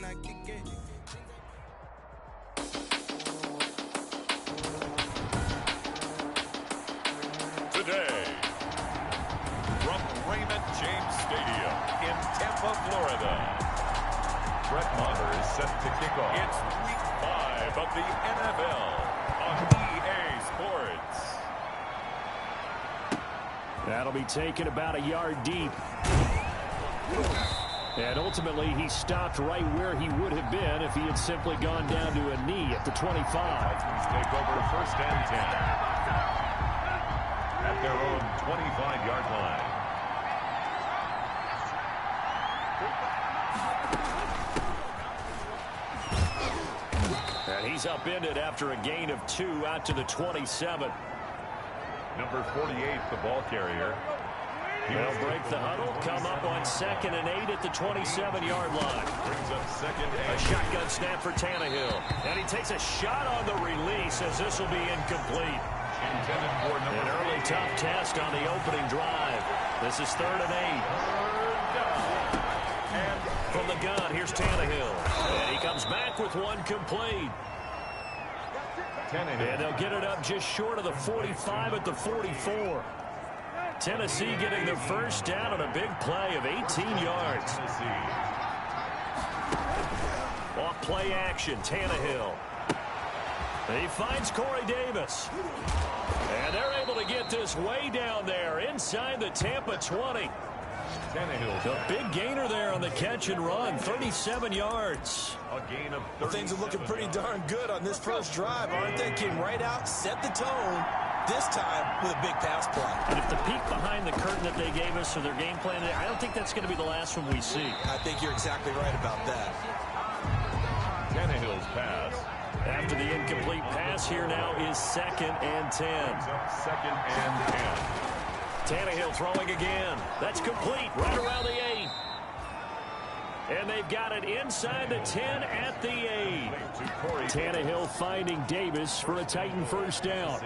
I kick it. Today, from Raymond James Stadium in Tampa, Florida, Brett Maher is set to kick off. It's Week 5 of the NFL on EA Sports. That'll be taken about a yard deep. And ultimately, he stopped right where he would have been if he had simply gone down to a knee at the 25. Let's take over 1st and 10 at their own 25-yard line. And he's upended after a gain of 2 out to the 27. Number 48, the ball carrier. They'll break the huddle, come up on 2nd and 8 at the 27-yard line. Brings up 2nd and a shotgun snap for Tannehill. And he takes a shot on the release as this will be incomplete. Intended for an early tough test on the opening drive. This is 3rd and 8. And from the gun, here's Tannehill. And he comes back with one complete. And they'll get it up just short of the 45 at the 44. Tennessee getting their first down on a big play of 18 yards. Off play action, Tannehill. He finds Corey Davis. And they're able to get this way down there inside the Tampa 20. Tannehill. A big gainer there on the catch and run, 37 yards. A gain of 37. Well, things are looking pretty darn good on this first drive, aren't they? Came right out, set the tone, this time with a big pass play. And if the peek behind the curtain that they gave us for their game plan, I don't think that's going to be the last one we see. I think you're exactly right about that. Tannehill's pass. After the incomplete pass, here now is 2nd and 10. 2nd and 10. Tannehill throwing again. That's complete right around the 8. And they've got it inside the 10 at the 8. Tannehill finding Davis for a Titan first down.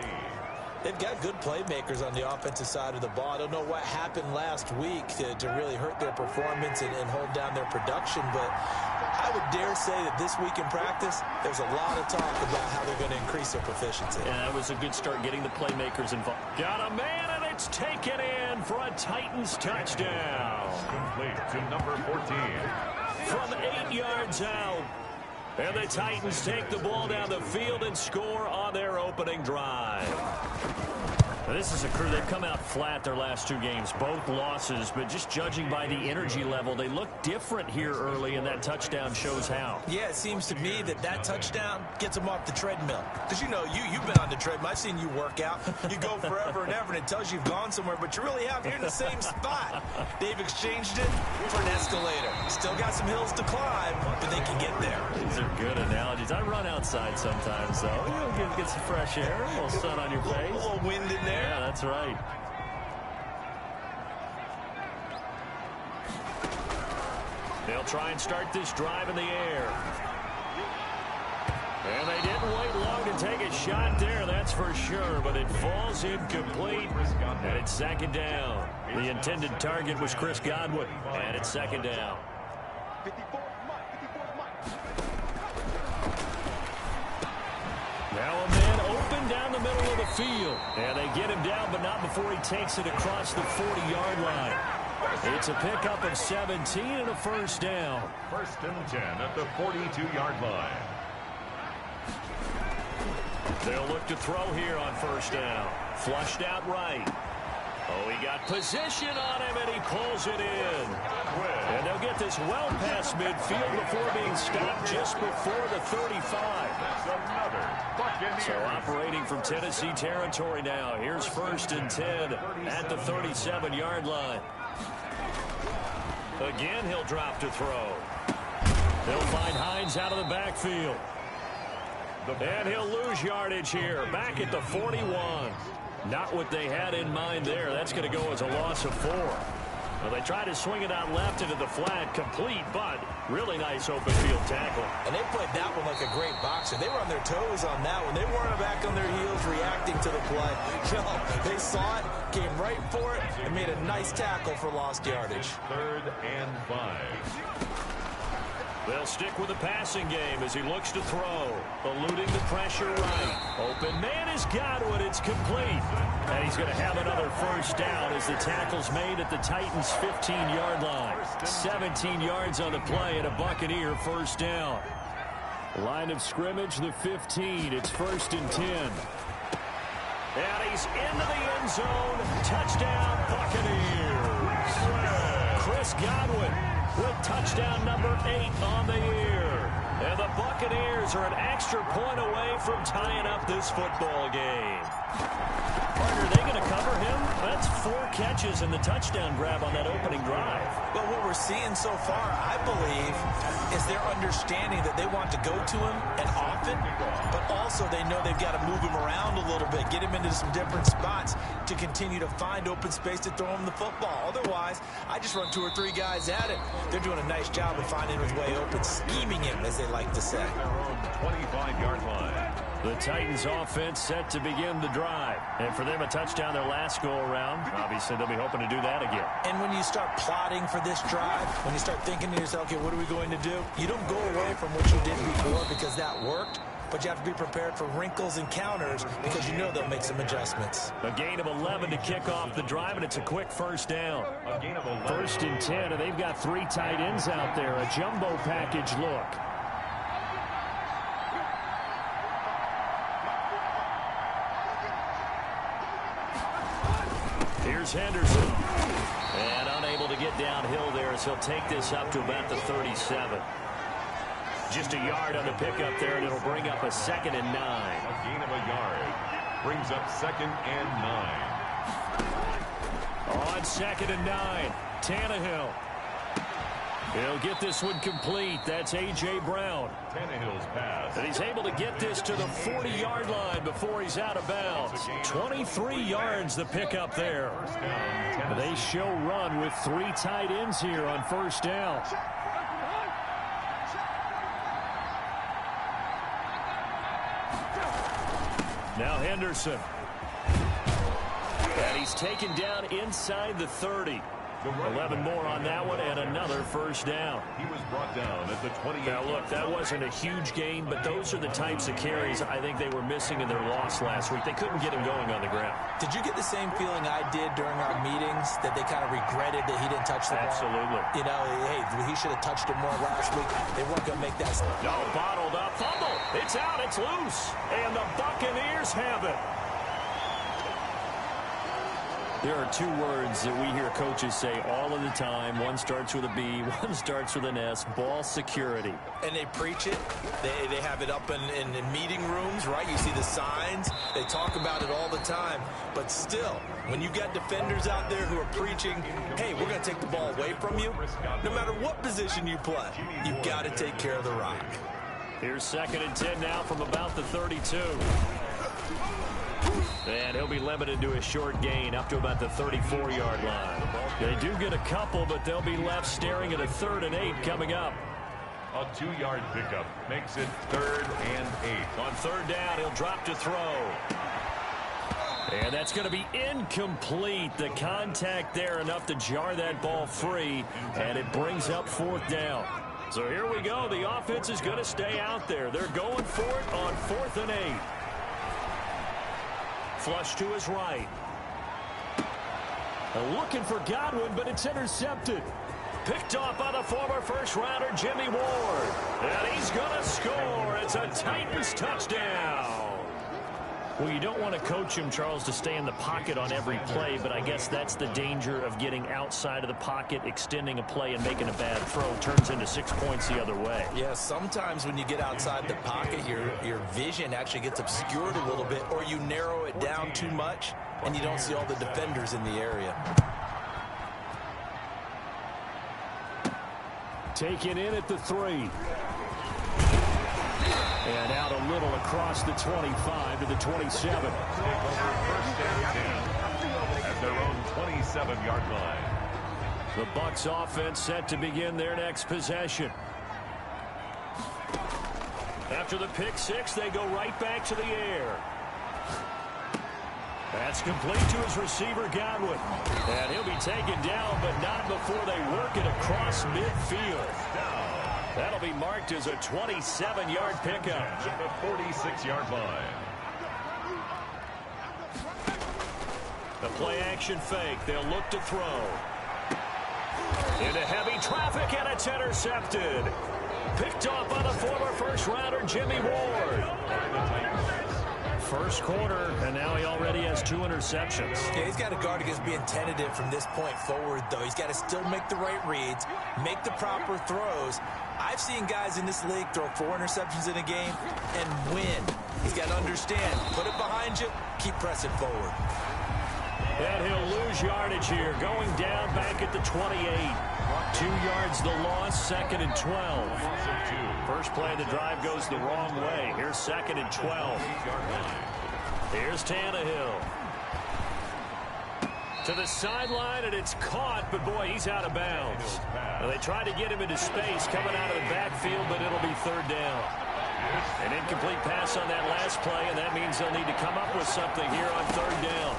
They've got good playmakers on the offensive side of the ball. I don't know what happened last week to really hurt their performance and hold down their production, but I would dare say that this week in practice, there's a lot of talk about how they're going to increase their proficiency. Yeah, that was a good start getting the playmakers involved. Got a man, and it's taken in for a Titans touchdown. Complete to number 14. From 8 yards out. And the Titans take the ball down the field and score on their opening drive. Now, this is a crew. They've come out flat their last 2 games, both losses, but just judging by the energy level, they look different here early, and that touchdown shows how. Yeah, it seems to me that touchdown gets them off the treadmill. Because, you know, you've been on the treadmill. I've seen you work out. You go forever and ever, and it tells you you've gone somewhere, but you really have. You're in the same spot. They've exchanged it for an escalator. Still got some hills to climb, but they can get there. These are good analogies. I run outside sometimes, though. You'll get some fresh air, a little sun on your face. A little wind in there. Yeah, that's right. They'll try and start this drive in the air. And they didn't wait long to take a shot there, that's for sure, but it falls incomplete, and it's 2nd down. The intended target was Chris Godwin, and it's 2nd down. Now a man open down the middle of the field. And they get him down, but not before he takes it across the 40-yard line. It's a pickup of 17 and a first down. 1st and 10 at the 42-yard line. They'll look to throw here on first down. Flushed out right. Oh, he got position on him, and he pulls it in. And they'll get this well past midfield before being stopped just before the 35. That's another Buccaneers. So operating from Tennessee territory now. Here's 1st and 10 at the 37-yard line. Again, he'll drop to throw. They'll find Hines out of the backfield. And he'll lose yardage here, back at the 41. Not what they had in mind there. That's going to go as a loss of 4. Well, they tried to swing it out left into the flat, complete, but really nice open field tackle. And they played that one like a great boxer. They were on their toes on that one. They weren't back on their heels reacting to the play. No, they saw it, came right for it, and made a nice tackle for lost yardage. 3rd and 5. They'll stick with the passing game as he looks to throw. Eluding the pressure right. Open man is Godwin. It's complete. And he's going to have another first down as the tackle's made at the Titans' 15-yard line. 17 yards on the play and a Buccaneer first down. Line of scrimmage, the 15. It's 1st and 10. And he's into the end zone. Touchdown, Buccaneers. Chris Godwin with touchdown number 8 on the year. And the Buccaneers are an extra point away from tying up this football game. Partner, are they going to cover him? That's 4 catches and the touchdown grab on that opening drive. But what we're seeing so far, I believe, is their understanding that they want to go to him and often, but also they know they've got to move him around a little bit, get him into some different spots to continue to find open space to throw him the football. Otherwise, I just run 2 or 3 guys at it. They're doing a nice job of finding his way open, scheming him, as they like to say. 25-yard line. The Titans offense set to begin the drive. And for them, a touchdown their last go-around. Obviously, they'll be hoping to do that again. And when you start plotting for this drive, when you start thinking to yourself, okay, what are we going to do? You don't go away from what you did before because that worked. But you have to be prepared for wrinkles and counters because you know they'll make some adjustments. A gain of 11 to kick off the drive, and it's a quick first down. A gain of 11. 1st and 10, and they've got 3 tight ends out there. A jumbo package look. Here's Henderson. And unable to get downhill there as he'll take this up to about the 37. Just a yard on the pickup there, and it'll bring up a 2nd and 9. A gain of a yard. Brings up 2nd and 9. On 2nd and 9, Tannehill. He'll get this one complete. That's A.J. Brown. Tannehill's pass. And he's able to get this to the 40-yard line before he's out of bounds. 23 yards the pickup there. They show run with 3 tight ends here on first down. Now Henderson. And he's taken down inside the 30. 11 more on that one and another first down. He was brought down at the 28. Now, look, that wasn't a huge gain, but those are the types of carries I think they were missing in their loss last week. They couldn't get him going on the ground. Did you get the same feeling I did during our meetings, that they kind of regretted that he didn't touch the ball? Absolutely. You know, hey, he should have touched it more last week. They weren't going to make that. No, bottled up. Fumble. It's out. It's loose. And the Buccaneers have it. There are 2 words that we hear coaches say all of the time. One starts with a B, one starts with an S. Ball security. And they preach it. They have it up in meeting rooms, right? You see the signs. They talk about it all the time. But still, when you got defenders out there who are preaching, hey, we're going to take the ball away from you, no matter what position you play, you've got to take care of the rock. Here's 2nd and 10 now from about the 32. And he'll be limited to a short gain up to about the 34-yard line. They do get a couple, but they'll be left staring at a 3rd and 8 coming up. A 2-yard pickup makes it 3rd and 8. On 3rd down, he'll drop to throw. And that's going to be incomplete. The contact there enough to jar that ball free, and it brings up 4th down. So here we go. The offense is going to stay out there. They're going for it on 4th and 8. Flush to his right. Looking for Godwin, but it's intercepted. Picked off by the former first-rounder Jimmy Ward. And he's going to score. It's a Titans touchdown. Well, you don't want to coach him, Charles, to stay in the pocket on every play, but I guess that's the danger of getting outside of the pocket, extending a play, and making a bad throw. Turns into 6 points the other way. Yeah, sometimes when you get outside the pocket, your vision actually gets obscured a little bit, or you narrow it down too much, and you don't see all the defenders in the area. Taken in at the 3. And out a little across the 25 to the 27. First and 10 at their own 27-yard line. The Bucs offense set to begin their next possession. After the pick 6, they go right back to the air. That's complete to his receiver, Godwin. And he'll be taken down, but not before they work it across midfield. That'll be marked as a 27-yard pickup. At the 46-yard line. The play-action fake. They'll look to throw. Into heavy traffic, and it's intercepted. Picked off by the former first-rounder, Jimmy Ward. First quarter, and now he already has 2 interceptions. Yeah, he's got to guard against being tentative from this point forward, though. He's got to still make the right reads, make the proper throws. I've seen guys in this league throw 4 interceptions in a game and win. He's got to understand, put it behind you, keep pressing forward. And he'll lose yardage here, going down back at the 28. 2 yards the loss, 2nd and 12. First play of the drive goes the wrong way. Here's 2nd and 12. Here's Tannehill. To the sideline, and it's caught, but boy, he's out of bounds. Now, they tried to get him into space coming out of the backfield, but it'll be 3rd down. An incomplete pass on that last play, and that means they'll need to come up with something here on 3rd down.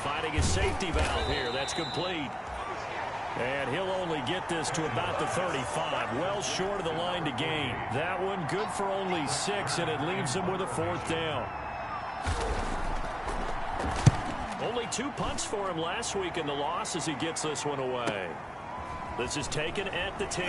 Finding his safety valve here. That's complete. And he'll only get this to about the 35. Well short of the line to gain. That one good for only 6, and it leaves him with a 4th down. Only 2 punts for him last week in the loss as he gets this one away. This is taken at the 10.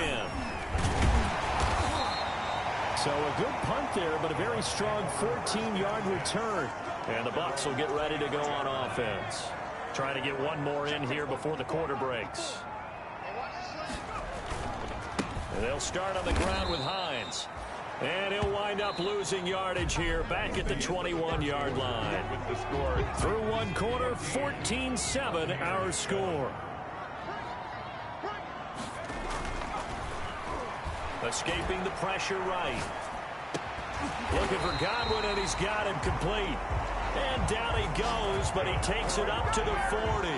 So a good punt there, but a very strong 14-yard return. And the Bucs will get ready to go on offense. Trying to get one more in here before the quarter breaks. And they'll start on the ground with Hines. And he'll wind up losing yardage here back at the 21-yard line. Through one quarter, 14-7 our score. Escaping the pressure right. Looking for Godwin, and he's got him complete. And down he goes, but he takes it up to the 40.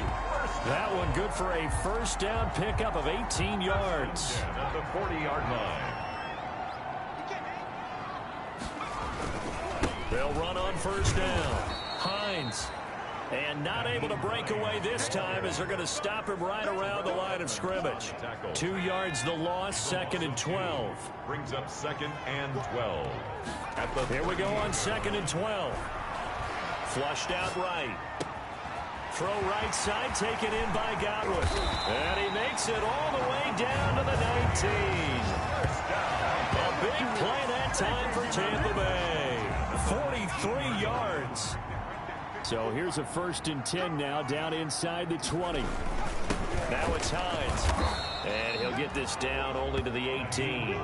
That one good for a first down pickup of 18 yards. At the 40-yard line. They'll run on first down. Hines. And not able to break away this time as they're going to stop him right around the line of scrimmage. 2 yards the loss, 2nd and 12. Brings up 2nd and 12. Here we go on 2nd and 12. Flushed out right. Throw right side, taken in by Godwin. And he makes it all the way down to the 19. A big play that time for Tampa Bay. 43 yards. So here's a 1st and 10 now, down inside the 20. Now it's Hines. And he'll get this down only to the 18.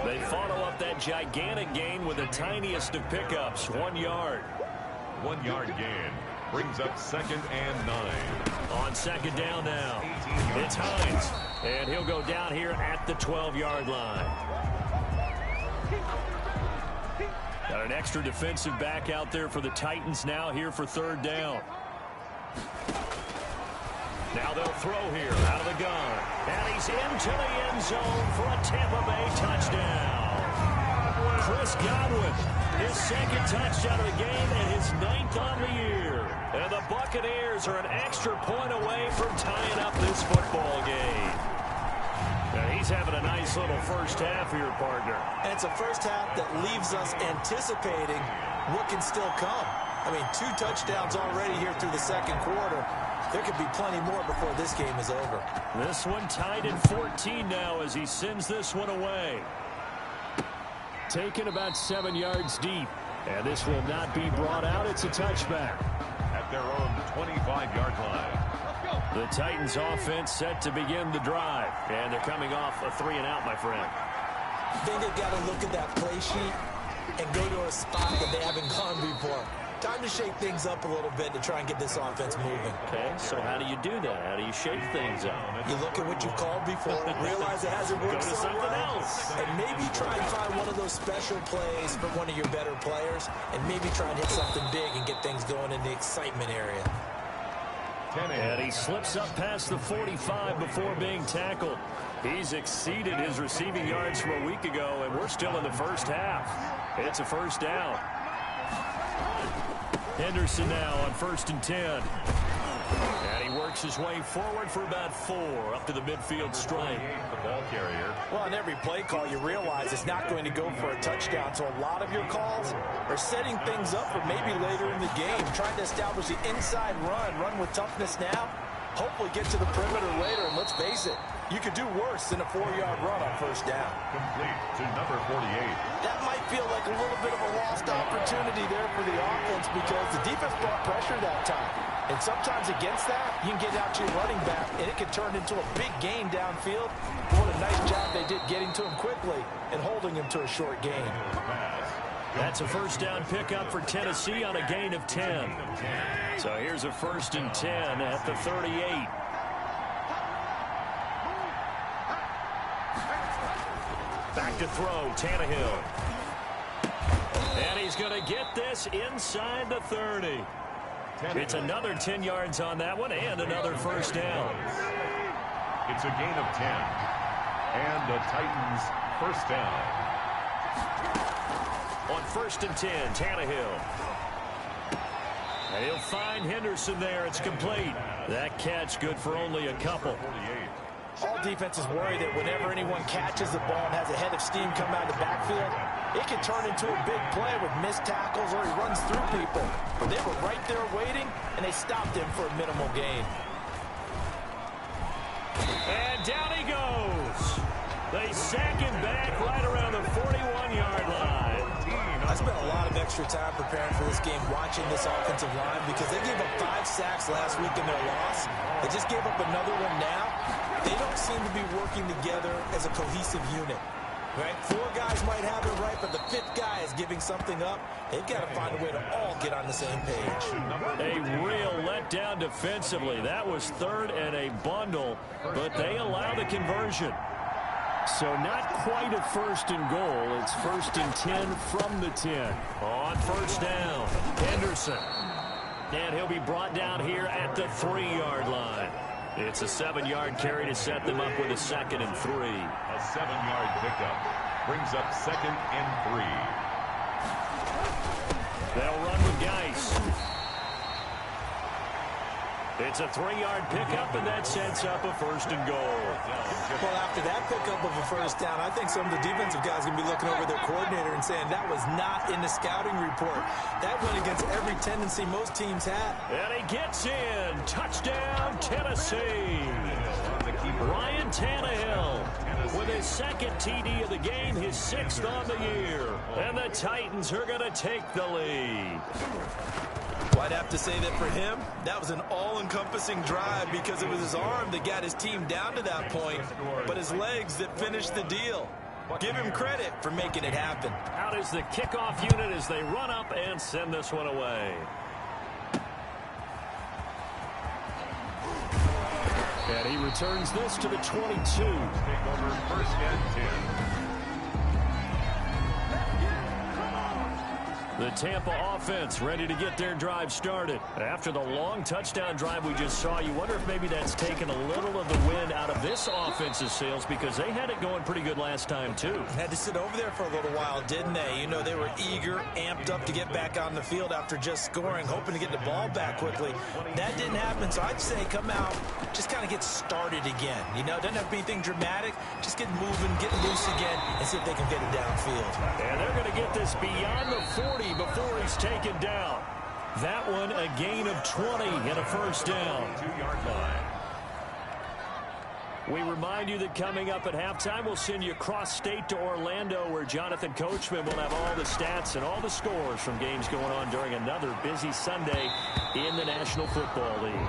They follow up that gigantic gain with the tiniest of pickups, 1 yard. 1 yard gain. Brings up 2nd and 9. On 2nd down now. It's Hines. And he'll go down here at the 12-yard line. Got an extra defensive back out there for the Titans now here for 3rd down. Now they'll throw here out of the gun. And he's into the end zone for a Tampa Bay touchdown. Chris Godwin, his 2nd touchdown of the game and his 9th on the year. And the Buccaneers are an extra point away from tying up this football game. Now he's having a nice little first half here, partner. And it's a first half that leaves us anticipating what can still come. I mean, 2 touchdowns already here through the 2nd quarter. There could be plenty more before this game is over. This one tied at 14 now as he sends this one away. Taken about 7 yards deep. And this will not be brought out. It's a touchback. At their own 25-yard line. The Titans offense set to begin the drive. And they're coming off a 3-and-out, my friend. I think they've got to look at that play sheet and go to a spot that they haven't gone before. Time to shake things up a little bit to try and get this offense moving. Okay, so how do you do that? How do you shake things up? You look at what you've called before, realize it hasn't worked so well, and maybe try and find one of those special plays for one of your better players, and maybe try and hit something big and get things going in the excitement area. And he slips up past the 45 before being tackled. He's exceeded his receiving yards from a week ago, and we're still in the first half. It's a first down. Henderson now on 1st and 10. And he works his way forward for about 4 up to the midfield stripe. The ball carrier. Well, on every play call, you realize it's not going to go for a touchdown. So a lot of your calls are setting things up for maybe later in the game, trying to establish the inside run with toughness now, hopefully get to the perimeter later. And let's face it, you could do worse than a 4-yard run on first down. Complete to number 48. That might feel like a little bit of a lost opportunity there for the offense because the defense brought pressure that time. And sometimes against that, you can get out to your running back, and it could turn into a big gain downfield. What a nice job they did getting to him quickly and holding him to a short gain. That's a first down pickup for Tennessee on a gain of 10. So here's a 1st and 10 at the 38. Back to throw, Tannehill. And he's going to get this inside the 30. It's another 10 yards on that one and another first down. It's a gain of 10. And the Titans first down. On 1st and 10, Tannehill. And he'll find Henderson there. It's complete. That catch good for only a couple. All defenses worry that whenever anyone catches the ball and has a head of steam come out of the backfield, it can turn into a big play with missed tackles or he runs through people. But they were right there waiting, and they stopped him for a minimal gain. And down he goes. They sack him back right around the 41-yard line. I spent a lot of extra time preparing for this game watching this offensive line because they gave up 5 sacks last week in their loss. They just gave up another one now. They don't seem to be working together as a cohesive unit. Right? 4 guys might have it right, but the 5th guy is giving something up. They've got to find a way to all get on the same page. A real letdown defensively. That was 3rd and a bundle, but they allow the conversion. So not quite a 1st and goal. It's 1st and 10 from the 10. On first down, Henderson. And he'll be brought down here at the 3-yard line. It's a 7-yard carry to set them up with a 2nd and 3. A 7-yard pickup brings up 2nd and 3. They'll run with Geis. It's a 3-yard pickup, and that sets up a 1st and goal. Well, after that pickup of a first down, I think some of the defensive guys are going to be looking over their coordinator and saying that was not in the scouting report. That went against every tendency most teams have. And he gets in. Touchdown, Tennessee. Ryan Tannehill with his 2nd TD of the game, his 6th on the year. And the Titans are going to take the lead. Well, I'd have to say that for him, that was an all-encompassing drive because it was his arm that got his team down to that point, but his legs that finished the deal. Give him credit for making it happen. Out is the kickoff unit as they run up and send this one away. And he returns this to the 22. Take over 1st and 10. The Tampa offense ready to get their drive started. After the long touchdown drive we just saw, you wonder if maybe that's taken a little of the wind out of this offense's sails because they had it going pretty good last time, too. Had to sit over there for a little while, didn't they? You know, they were eager, amped up to get back on the field after just scoring, hoping to get the ball back quickly. That didn't happen, so I'd say come out, just kind of get started again. You know, it doesn't have to be anything dramatic. Just get moving, get loose again, and see if they can get it downfield. And they're going to get this beyond the 40 before he's taken down. That one a gain of 20 and a first down. 2-yard line. We remind you that coming up at halftime, we'll send you cross-state to Orlando, where Jonathan Coachman will have all the stats and all the scores from games going on during another busy Sunday in the National Football League.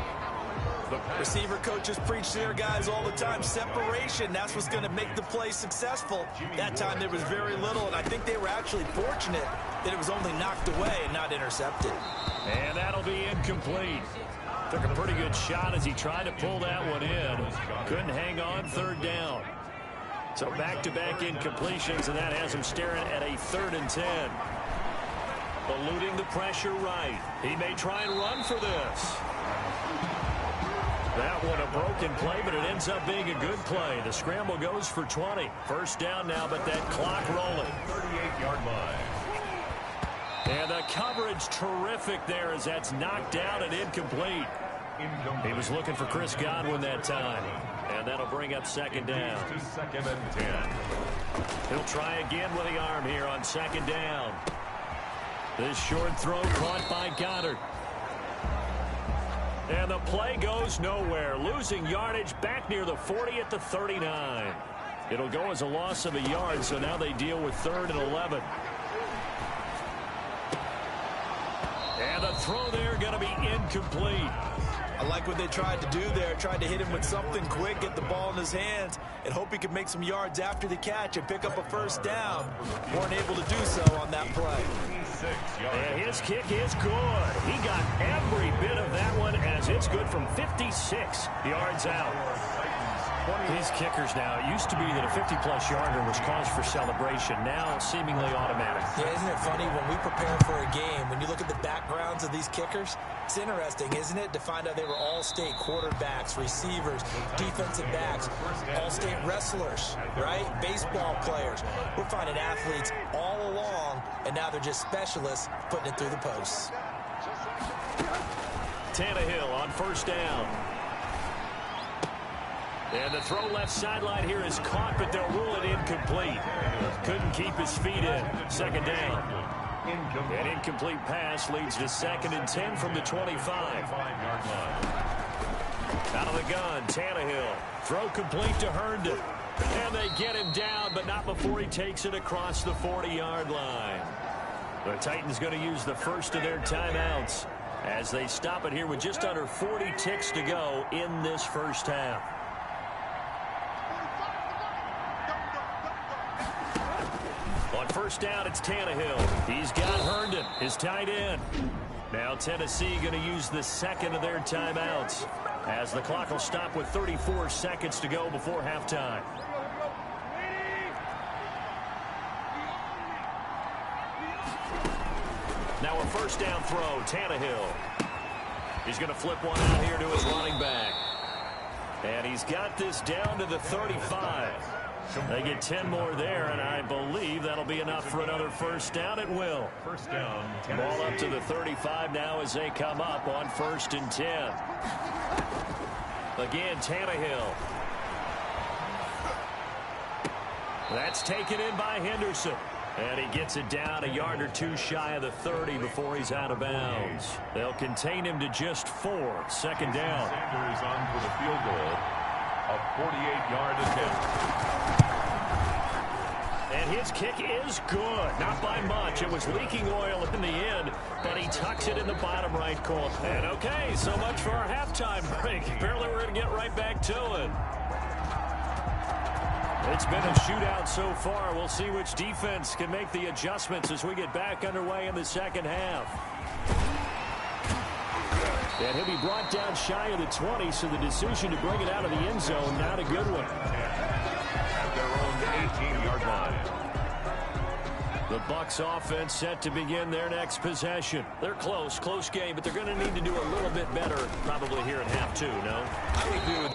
The receiver coaches preach to their guys all the time. Separation, that's what's going to make the play successful. That time there was very little, and I think they were actually fortunate that it was only knocked away and not intercepted. And that'll be incomplete. Took a pretty good shot as he tried to pull that one in. Couldn't hang on, 3rd down. So back-to-back incompletions, and that has him staring at a 3rd and 10. Eluding the pressure right. He may try and run for this. That one a broken play, but it ends up being a good play. The scramble goes for 20. First down now, but that clock rolling. 38-yard line. And the coverage terrific there as that's knocked down and incomplete. He was looking for Chris Godwin that time. And that'll bring up second down. Second and 10. He'll try again with the arm here on second down. This short throw caught by Goddard. And the play goes nowhere. Losing yardage back near the 40 at the 39. It'll go as a loss of a yard, so now they deal with 3rd and 11. And the throw there going to be incomplete. I like what they tried to do there. Tried to hit him with something quick, get the ball in his hands, and hope he could make some yards after the catch and pick up a first down. Weren't able to do so on that play. And his kick is good. He got every bit of that one as it's good from 56 yards out. These kickers now, it used to be that a 50-plus yarder was cause for celebration. Now seemingly automatic. Yeah, isn't it funny when we prepare for a game, when you look at the backgrounds of these kickers, it's interesting, isn't it, to find out they were all-state quarterbacks, receivers, defensive backs, all-state wrestlers, right? Baseball players. We're finding athletes all along, and now they're just specialists putting it through the posts. Tannehill on first down. And the throw left sideline here is caught, but they'll rule it incomplete. Couldn't keep his feet in. Second down. An incomplete pass leads to 2nd and 10 from the 25. Out of the gun, Tannehill. Throw complete to Herndon. And they get him down, but not before he takes it across the 40-yard line. The Titans going to use the first of their timeouts as they stop it here with just under 40 ticks to go in this first half. On first down, it's Tannehill. He's got Herndon, his tight end. Now Tennessee going to use the second of their timeouts as the clock will stop with 34 seconds to go before halftime. Now a first down throw, Tannehill. He's going to flip one out here to his running back. And he's got this down to the 35. They get 10 more there, and I believe that'll be enough for another first down. It will. First down. Ball up to the 35 now as they come up on 1st and 10. Again, Tannehill. That's taken in by Henderson. And he gets it down a yard or two shy of the 30 before he's out of bounds. They'll contain him to just 4. Second down. Sanders on for the field goal. A 48-yard attempt. And his kick is good. Not by much. It was leaking oil in the end, but he tucks it in the bottom right corner. And okay, so much for our halftime break. Apparently we're going to get right back to it. It's been a shootout so far. We'll see which defense can make the adjustments as we get back underway in the second half. And he'll be brought down shy of the 20, so the decision to bring it out of the end zone, not a good one. At their own 18-yard line. The Bucs offense set to begin their next possession. They're close game, but they're going to need to do a little bit better probably here in half 2, no? I would agree with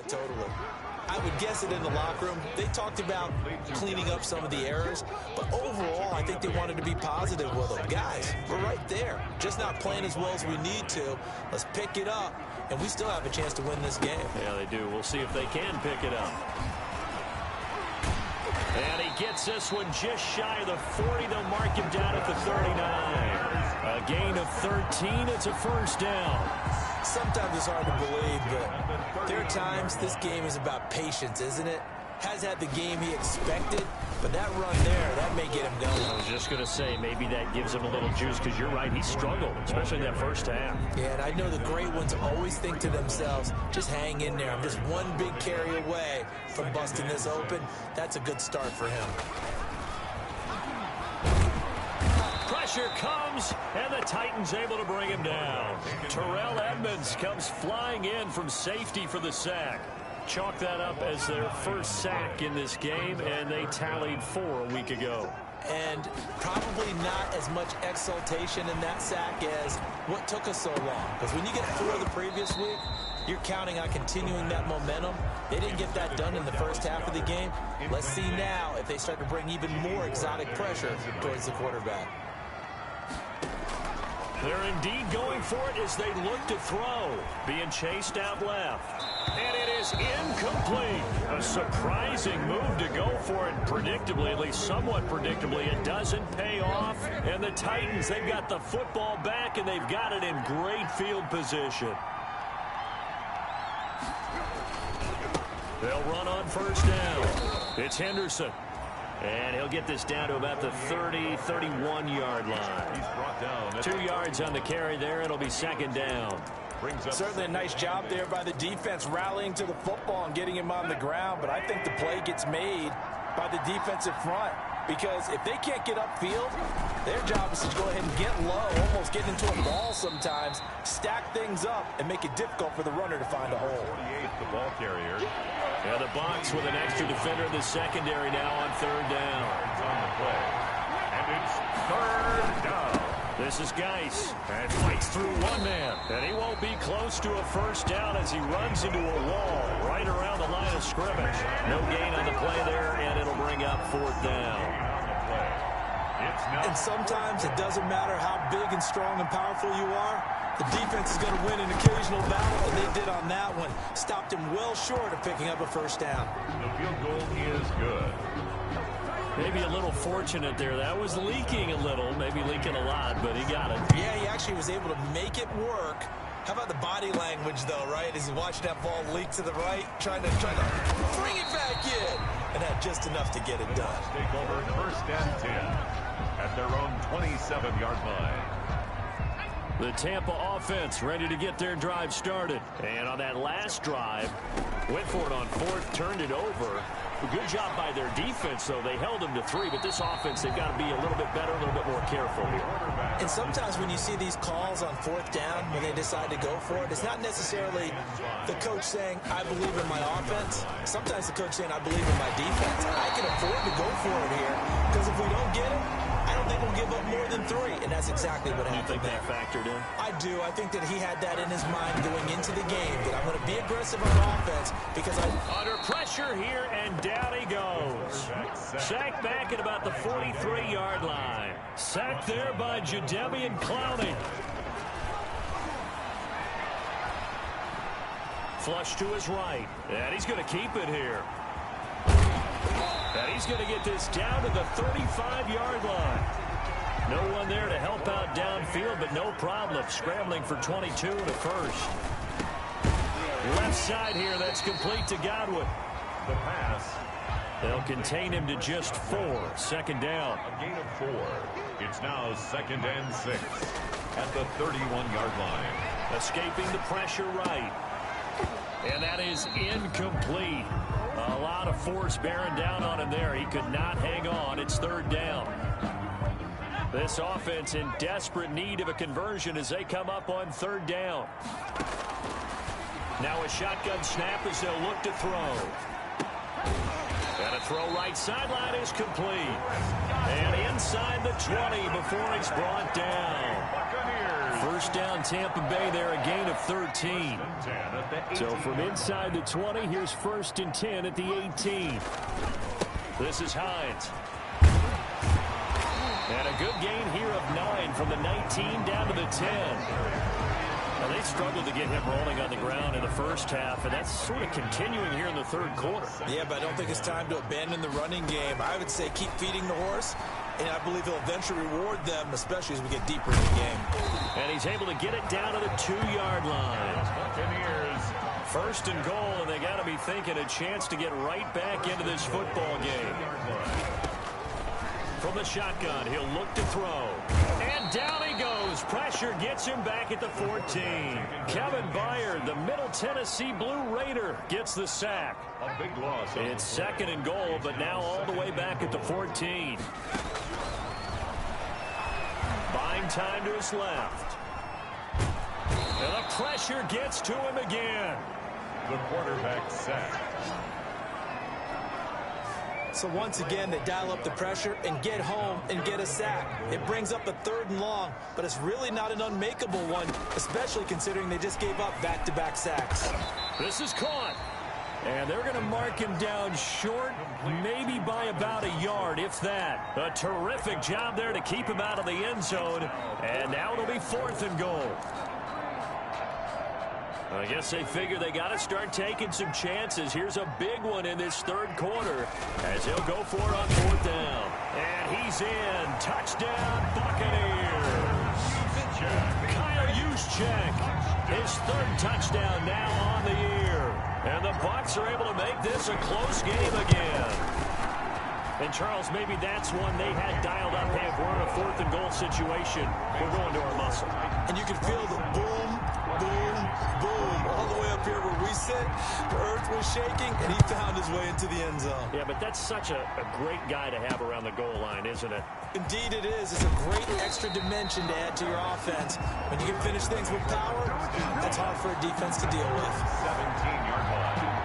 Totally. I would guess it in the locker room. They talked about cleaning up some of the errors, but overall, I think they wanted to be positive with them. Guys, we're right there. Just not playing as well as we need to. Let's pick it up, and we still have a chance to win this game. Yeah, they do. We'll see if they can pick it up. And he gets this one just shy of the 40. They'll mark him down at the 39. A gain of 13. It's a first down. Sometimes it's hard to believe, but there are times this game is about patience, isn't it? Has had the game he expected, but that run there, that may get him going. I was just going to say, maybe that gives him a little juice, because you're right, he struggled, especially in that first half. Yeah, and I know the great ones always think to themselves, just hang in there. I'm just one big carry away from busting this open. That's a good start for him. Pressure comes, and the Titans able to bring him down. Terrell Edmonds comes flying in from safety for the sack. Chalk that up as their first sack in this game, and they tallied 4 a week ago. And probably not as much exultation in that sack as what took us so long. Because when you get 4 the previous week, you're counting on continuing that momentum. They didn't get that done in the first half of the game. Let's see now if they start to bring even more exotic pressure towards the quarterback. They're indeed going for it as they look to throw. Being chased out left. And it is incomplete. A surprising move to go for it. Predictably, at least somewhat predictably, it doesn't pay off. And the Titans, they've got the football back, and they've got it in great field position. They'll run on first down. It's Henderson. And he'll get this down to about the 30, 31-yard line. He's brought down. 2 yards on the carry there. It'll be second down. Certainly a nice job there by the defense rallying to the football and getting him on the ground. But I think the play gets made by the defensive front. Because if they can't get upfield, their job is to go ahead and get low, almost get into a ball sometimes, stack things up, and make it difficult for the runner to find a hole. 48, the ball carrier. Yeah, the box with an extra defender in the secondary now on third down. It's on the play. And it's third down. This is Geis, and fights through one man. And he won't be close to a first down as he runs into a wall right around the line of scrimmage. No gain on the play there, and it'll bring up fourth down. And sometimes it doesn't matter how big and strong and powerful you are. The defense is going to win an occasional battle, and they did on that one. Stopped him well short of picking up a first down. The field goal is good. Maybe a little fortunate there. That was leaking a little, maybe leaking a lot, but he got it. Yeah, he actually was able to make it work. How about the body language, though, right? As he watched that ball leak to the right, trying to bring it back in, and had just enough to get it done. Take over first and 10 at their own 27-yard line. The Tampa offense ready to get their drive started. And on that last drive, went for it on fourth, turned it over. Good job by their defense, though. They held them to 3, but this offense, they've got to be a little bit better, a little bit more careful here. And sometimes when you see these calls on fourth down, when they decide to go for it, it's not necessarily the coach saying, I believe in my offense. Sometimes the coach saying, I believe in my defense. I can afford to go for it here, because if we don't get it, I don't think we'll give up more than 3, and that's exactly what happened. You think that factored in? I do. I think that he had that in his mind going into the game, that I'm going to be aggressive on offense because I... Under pressure here, and down he goes. Sacked back at about the 43-yard line. Sacked there by Jadeveon Clowney. Flush to his right, and he's going to keep it here. And he's going to get this down to the 35-yard line. No one there to help out downfield, but no problem. Scrambling for 22 and a first. Left side here, that's complete to Godwin. The pass. They'll contain him to just 4. Second down. A gain of 4. It's now second and 6 at the 31-yard line. Escaping the pressure right. And that is incomplete. A lot of force bearing down on him there. He could not hang on. It's third down. This offense in desperate need of a conversion as they come up on third down. Now a shotgun snap as they'll look to throw. And a throw right sideline is complete. And inside the 20 before he's brought down. First down, Tampa Bay there, a gain of 13. So from inside the 20, here's 1st and 10 at the 18. This is Hines. And a good gain here of 9 from the 19 down to the 10. Now, they struggled to get him rolling on the ground in the first half, and that's sort of continuing here in the third quarter. Yeah, but I don't think it's time to abandon the running game. I would say keep feeding the horse, and I believe he'll eventually reward them, especially as we get deeper in the game. And he's able to get it down to the 2-yard line. Buccaneers. 1st and goal, and they got to be thinking a chance to get right back into this football game. From the shotgun, he'll look to throw. And down he goes. Pressure gets him back at the 14. Kevin Byard, the Middle Tennessee Blue Raider, gets the sack. A big loss. It's 2nd and goal, but now all the way back at the 14. Buying time to his left. And the pressure gets to him again. The quarterback sacked. So once again, they dial up the pressure and get home and get a sack. It brings up a 3rd and long, but it's really not an unmakeable one, especially considering they just gave up back-to-back sacks. This is caught. And they're going to mark him down short, maybe by about a yard, if that. A terrific job there to keep him out of the end zone. And now it'll be 4th and goal. I guess they figure they got to start taking some chances. Here's a big one in this third quarter as he'll go for it on 4th down. And he's in. Touchdown, Buccaneers. Kyle Juszczyk, his 3rd touchdown now on the year. And the Bucs are able to make this a close game again. And, Charles, maybe that's one they had dialed up. Hey, if we're in a 4th and goal situation, we're going to our muscle. And you can feel the boom, boom, boom all the way up here where we sit. The earth was shaking, and he found his way into the end zone. Yeah, but that's such a great guy to have around the goal line, isn't it? Indeed it is. It's a great extra dimension to add to your offense. When you can finish things with power, that's hard for a defense to deal with. 17-yard line.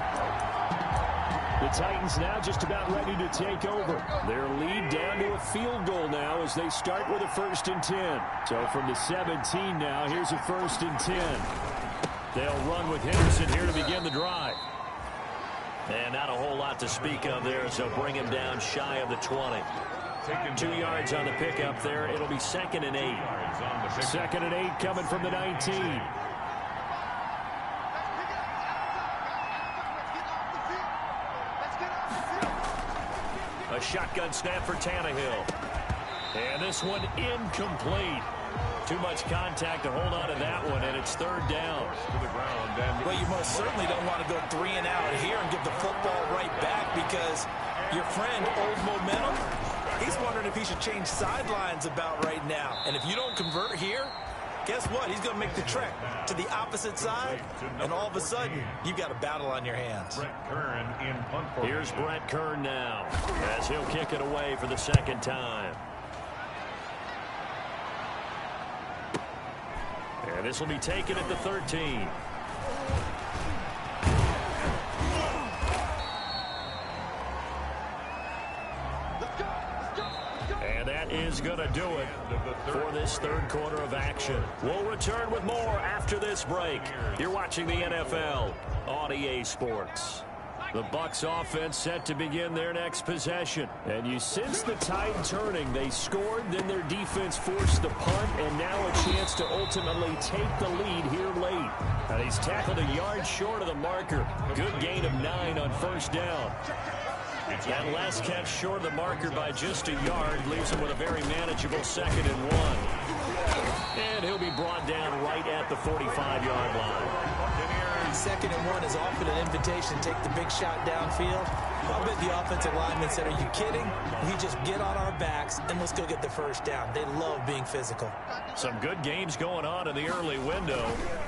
The Titans now just about ready to take over. Their lead down to a field goal now as they start with a 1st and 10. So from the 17 now, here's a 1st and 10. They'll run with Henderson here to begin the drive. And not a whole lot to speak of there, so bring him down shy of the 20. 2 yards on the pickup there. It'll be 2nd and 8. 2nd and 8 coming from the 19. A shotgun snap for Tannehill. And this one incomplete. Too much contact to hold on to that one, and it's 3rd down. Well, you most certainly don't want to go 3 and out here and give the football right back because your friend, Old Momentum, he's wondering if he should change sidelines about right now. And if you don't convert here, guess what? He's going to make the trek to the opposite side, and all of a sudden, you've got a battle on your hands. Here's Brett Kern now as he'll kick it away for the 2nd time. And this will be taken at the 13. And that is going to do it for this third quarter of action. We'll return with more after this break. You're watching the NFL on EA Sports. The Bucs offense set to begin their next possession. And you sense the tide turning. They scored, then their defense forced the punt, and now a chance to ultimately take the lead here late. And he's tackled a yard short of the marker. Good gain of 9 on 1st down. That last catch short of the marker by just a yard leaves him with a very manageable 2nd and 1. And he'll be brought down right at the 45-yard line. 2nd and 1 is often an invitation to take the big shot downfield. I'll bet the offensive lineman said, "Are you kidding? We just get on our backs and let's go get the 1st down." They love being physical. Some good games going on in the early window.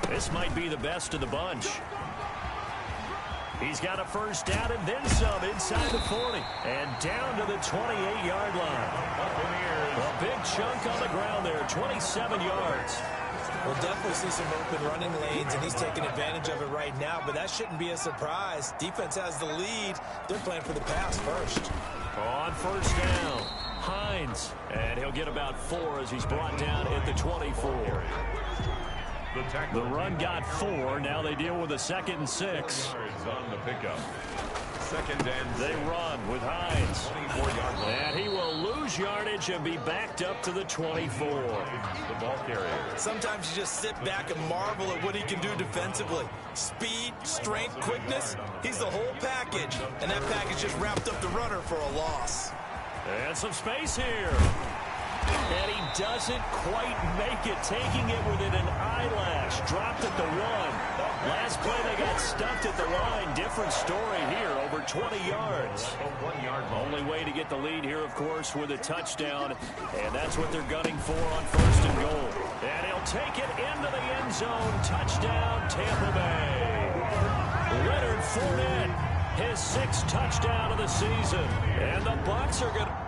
This might be the best of the bunch. He's got a 1st down and then some inside the 40. And down to the 28-yard line. A big chunk on the ground there, 27 yards. We'll definitely see some open running lanes, and he's taking advantage of it right now, but that shouldn't be a surprise. Defense has the lead. They're playing for the pass first. On 1st down, Hines. And he'll get about 4 as he's brought down at the 24. The run got 4. Now they deal with a 2nd and 6. On the pickup. 2nd and they run with Hines. 24-yard line. And he will lose yardage and be backed up to the 24. The ball carrier. Sometimes you just sit back and marvel at what he can do defensively. Speed, strength, quickness, he's the whole package. And that package just wrapped up the runner for a loss. And some space here. And he doesn't quite make it, taking it within an eyelash. Dropped at the 1. Last play, they got stuffed at the line. Different story here, over 20 yards. 1 yard. Only way to get the lead here, of course, with a touchdown. And that's what they're gunning for on 1st and goal. And he'll take it into the end zone. Touchdown, Tampa Bay. Leonard Fournette, his 6th touchdown of the season. And the Bucs are going to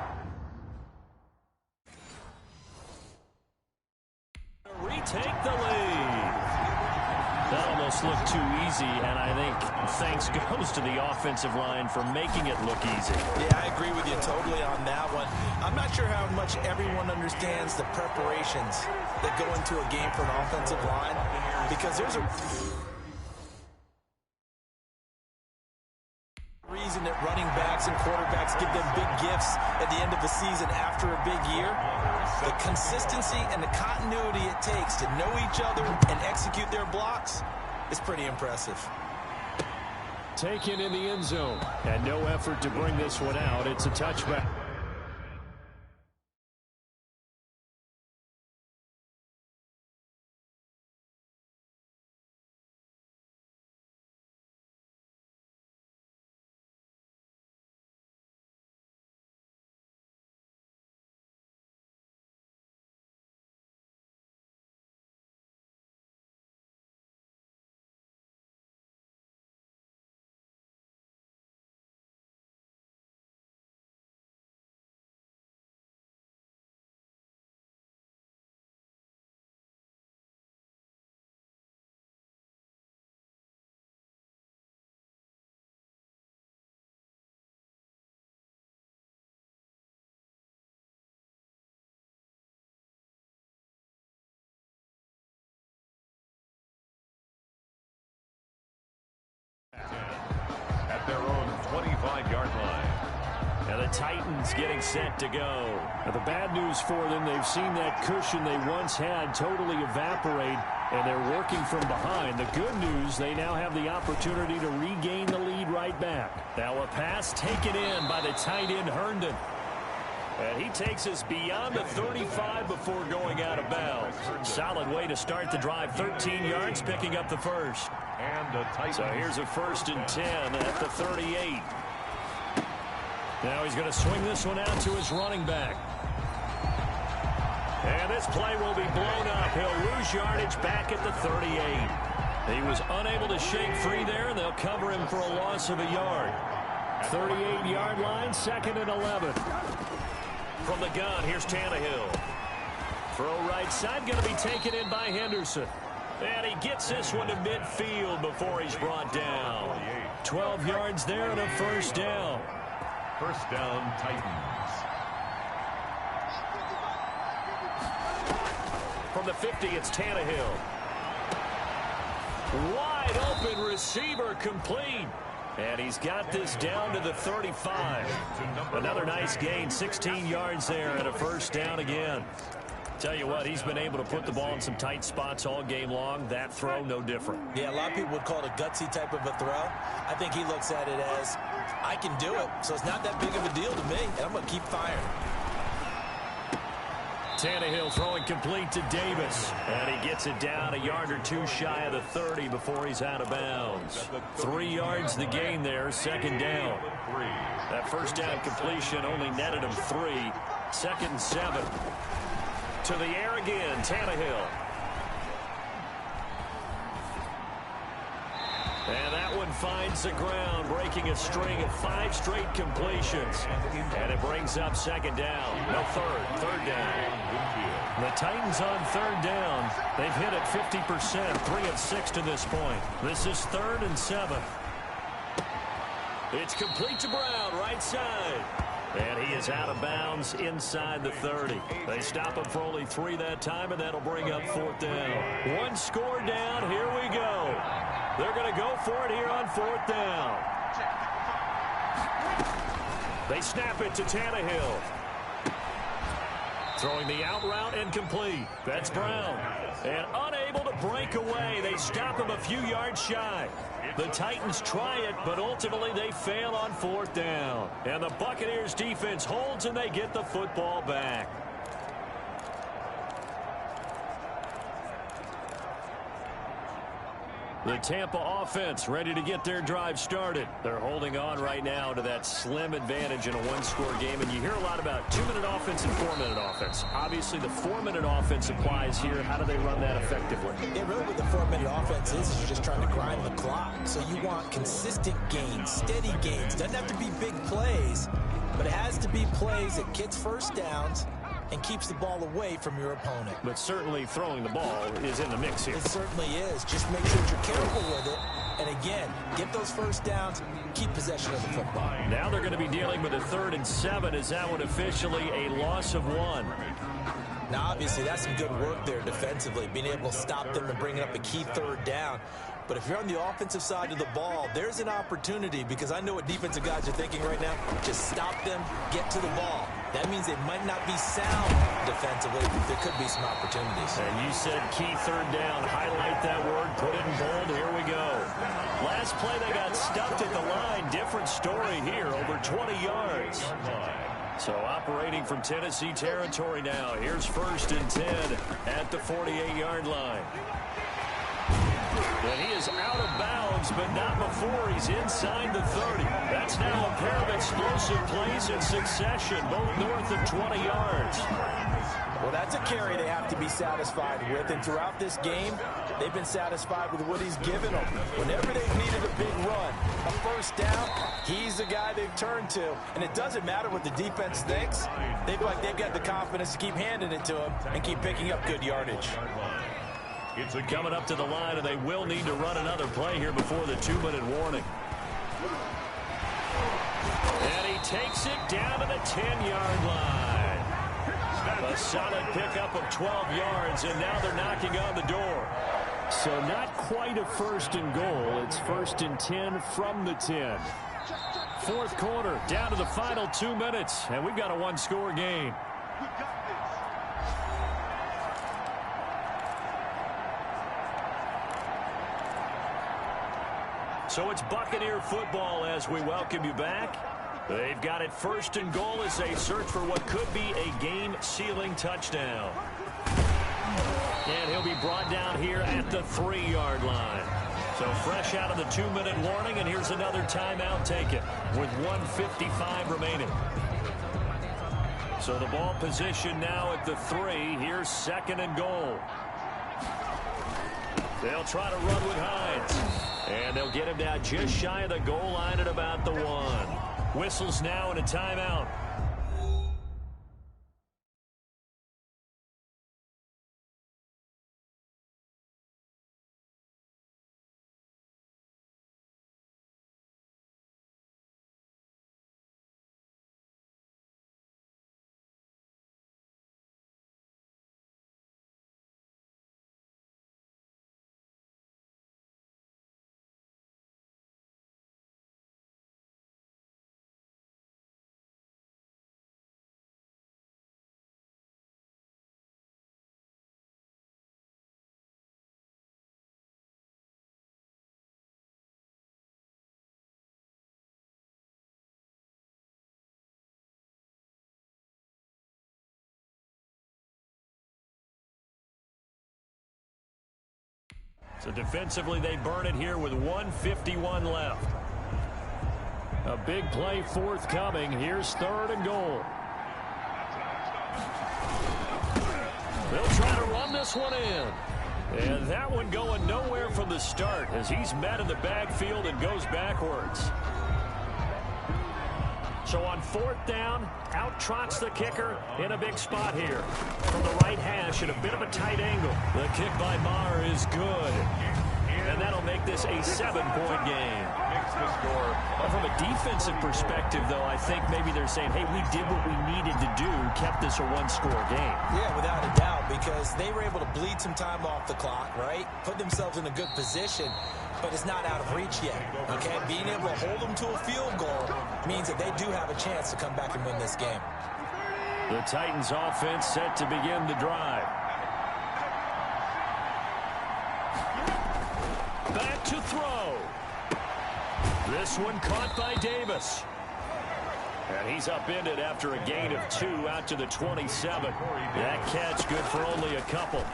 retake the lead. That almost looked too easy, and I think thanks goes to the offensive line for making it look easy. Yeah, I agree with you totally on that one. I'm not sure how much everyone understands the preparations that go into a game for an offensive line, because there's a reason that running backs and quarterbacks give them big gifts at the end of the season after a big year. The consistency and the continuity it takes to know each other and execute their blocks is pretty impressive. Taken in the end zone, and no effort to bring this one out. It's a touchback. At their own 25-yard line. And the Titans getting set to go. Now, the bad news for them, they've seen that cushion they once had totally evaporate, and they're working from behind. The good news, they now have the opportunity to regain the lead right back. Now a pass taken in by the tight end Herndon. And he takes us beyond the 35 before going out of bounds. Solid way to start the drive. 13 yards, picking up the first. And a tight. So here's a 1st and 10 at the 38. Now he's going to swing this one out to his running back. And this play will be blown up. He'll lose yardage back at the 38. He was unable to shake free there, and they'll cover him for a loss of a yard. 38-yard line, 2nd and 11. From the gun, here's Tannehill. Throw right side, going to be taken in by Henderson. And he gets this one to midfield before he's brought down. 12 yards there and a 1st down. 1st down, Titans. From the 50, it's Tannehill. Wide open receiver, complete. And he's got this down to the 35. Another nice gain, 16 yards there and a 1st down again. Tell you what, he's been able to put the ball in some tight spots all game long. That throw, no different. Yeah, a lot of people would call it a gutsy type of a throw. I think he looks at it as, I can do it, so it's not that big of a deal to me, and I'm going to keep firing. Tannehill throwing complete to Davis. And he gets it down a yard or 2 shy of the 30 before he's out of bounds. 3 yards the gain there, 2nd down. That 1st down completion only netted him 3. 2nd and 7. To the air again, Tannehill. And that one finds the ground, breaking a string of 5 straight completions. And it brings up 2nd down. No, 3rd down. The Titans on 3rd down. They've hit it 50%, 3 of 6 to this point. This is 3rd and 7. It's complete to Brown, right side. And he is out of bounds inside the 30. They stop him for only 3 that time, and that'll bring up 4th down. 1 score down. Here we go. They're going to go for it here on 4th down. They snap it to Tannehill. Throwing the out route incomplete. That's Brown. And unable to break away. They stop him a few yards shy. The Titans try it, but ultimately they fail on 4th down. And the Buccaneers defense holds, and they get the football back. The Tampa offense ready to get their drive started. They're holding on right now to that slim advantage in a 1-score game. And you hear a lot about 2-minute offense and 4-minute offense. Obviously, the 4-minute offense applies here. How do they run that effectively? Yeah, really what the 4-minute offense is you're just trying to grind the clock. So you want consistent gains, steady gains. Doesn't have to be big plays, but it has to be plays that gets first downs and keeps the ball away from your opponent. But certainly throwing the ball is in the mix here. It certainly is. Just make sure you're careful with it. And again, get those first downs, keep possession of the football. Now they're going to be dealing with a 3rd and 7. Is that one officially a loss of 1? Now, obviously, that's some good work there defensively, being able to stop them and bringing up a key 3rd down. But if you're on the offensive side of the ball, there's an opportunity, because I know what defensive guys are thinking right now. Just stop them, get to the ball. That means they might not be sound defensively, but there could be some opportunities. And you said key 3rd down. Highlight that word, put it in bold. Here we go. Last play, they got stuffed at the line. Different story here, over 20 yards. So operating from Tennessee territory now. Here's 1st and 10 at the 48-yard line. And he is out of bounds, but not before he's inside the 30. That's now a pair of explosive plays in succession, both north of 20 yards. Well, that's a carry they have to be satisfied with, and throughout this game, they've been satisfied with what he's given them. Whenever they've needed a big run, a first down, he's the guy they've turned to. And it doesn't matter what the defense thinks. They've got the confidence to keep handing it to him and keep picking up good yardage. It's coming up to the line, and they will need to run another play here before the 2-minute warning. And he takes it down to the 10-yard line. A solid pickup of 12 yards, and now they're knocking on the door. So not quite a 1st and goal. It's 1st and 10 from the 10. 4th quarter, down to the final 2 minutes, and we've got a 1-score game. So it's Buccaneer football as we welcome you back. They've got it 1st and goal as they search for what could be a game-sealing touchdown. And he'll be brought down here at the 3-yard line. So fresh out of the 2-minute warning, and here's another timeout taken with 1:55 remaining. So the ball position now at the 3. Here's 2nd and goal. They'll try to run with Hines. And they'll get him down just shy of the goal line at about the 1. Whistles now and a timeout. So defensively, they burn it here with 1:51 left. A big play forthcoming. Here's 3rd and goal. They'll try to run this one in. And that one going nowhere from the start as he's met in the backfield and goes backwards. So on 4th down, out trots the kicker in a big spot here. From the right hash at a bit of a tight angle. The kick by Maher is good. And that'll make this a 7-point game. Makes the score And from a defensive perspective, though, I think maybe they're saying, hey, we did what we needed to do, kept this a one-score game. Yeah, without a doubt, because they were able to bleed some time off the clock, right? Put themselves in a good position, but it's not out of reach yet, okay? Being able to hold them to a field goal means that they do have a chance to come back and win this game. The Titans offense set to begin the drive. Back to throw. This one caught by Davis. And he's upended after a gain of 2 out to the 27. That catch good for only a couple.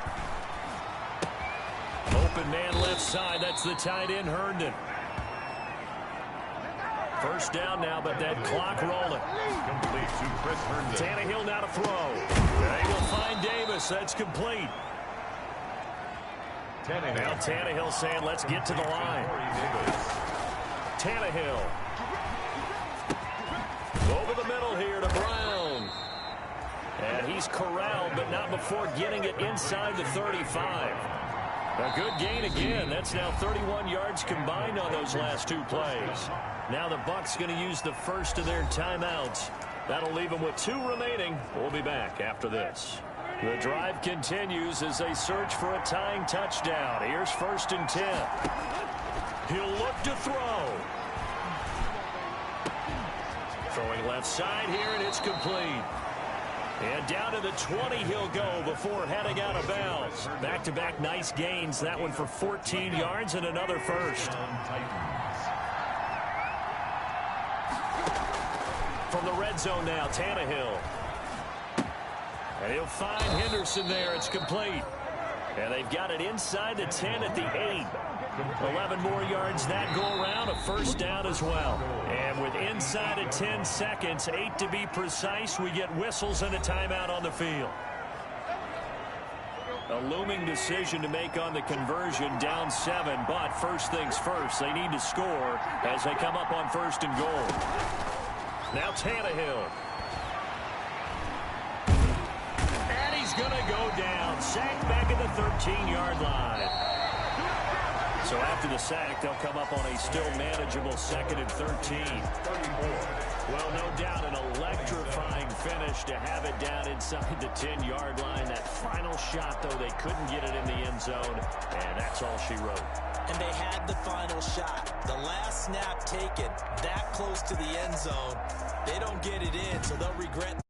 Open man left side. That's the tight end, Herndon. First down now, but that clock rolling. Complete to Chris Herndon. Tannehill now to throw. They will find Davis. That's complete. Now Tannehill saying, let's get to the line. Tannehill. Over the middle here to Brown. And he's corralled, but not before getting it inside the 35. A good gain again. That's now 31 yards combined on those last 2 plays. Now the Bucs going to use the first of their timeouts. That'll leave them with 2 remaining. We'll be back after this. The drive continues as they search for a tying touchdown. Here's 1st and 10. He'll look to throw. Throwing left side here, and it's complete. And down to the 20 he'll go before heading out of bounds. Back-to-back nice gains. That one for 14 yards and another first. From the red zone now, Tannehill. And he'll find Henderson there. It's complete. And they've got it inside the 10 at the 8. 11 more yards that go around, a first down as well. And with inside of 10 seconds, 8 to be precise, we get whistles and a timeout on the field. A looming decision to make on the conversion, down 7, but first things first, they need to score as they come up on 1st and goal. Now Tannehill. And he's going to go down, sacked back at the 13-yard line. So after the sack, they'll come up on a still manageable 2nd and 13. Well, no doubt an electrifying finish to have it down inside the 10-yard line. That final shot, though, they couldn't get it in the end zone, and that's all she wrote. And they had the final shot. The last snap taken that close to the end zone. They don't get it in, so they'll regret